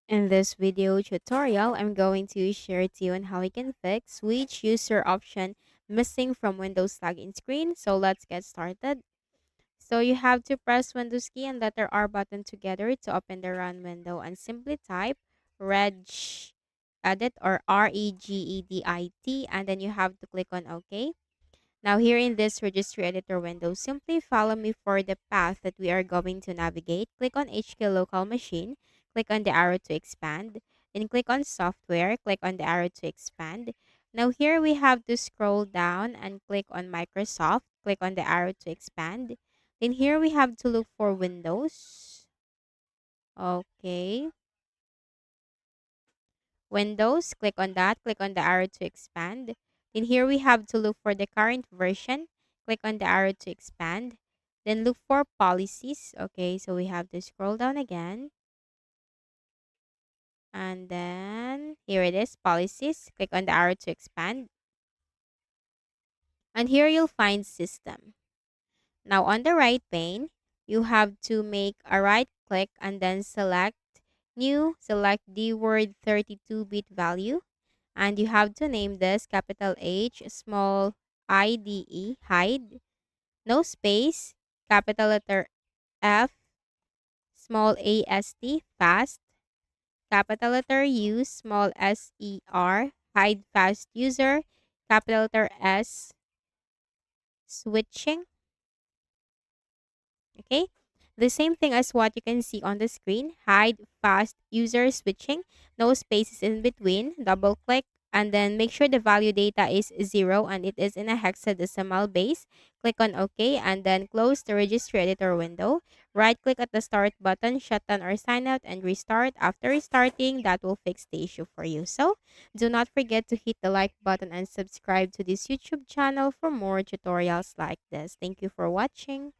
In this video tutorial, I'm going to share to you on how we can fix which user option missing from Windows login screen. So let's get started. So you have to press Windows key and letter R button together to open the run window and simply type regedit or regedit and then you have to click on OK. Now here in this registry editor window, simply follow me for the path that we are going to navigate. Click on HK local machine, click on the arrow to expand, then click on software, click on the arrow to expand. Now here we have to scroll down and click on Microsoft, click on the arrow to expand. Then here we have to look for Windows. Okay. Windows, click on that, click on the arrow to expand. Then here we have to look for the current version. Click on the arrow to expand. Then look for policies. Okay, so we have to scroll down again. And then here it is, policies. Click on the arrow to expand. And here you'll find system. Now on the right pane, you have to make a right click and then select new, select the word 32-bit value. And you have to name this capital H, small IDE, hide, no space, capital letter F, small AST, fast, capital letter U, small SER, hide fast user, capital letter S, switching. Okay, the same thing as what you can see on the screen. Hide fast user switching, no spaces in between, double click, and then make sure the value data is 0 and it is in a hexadecimal base. Click on OK and then close the registry editor window. Right click at the start button, shut down or sign out and restart. After restarting, that will fix the issue for you. So do not forget to hit the like button and subscribe to this YouTube channel for more tutorials like this. Thank you for watching.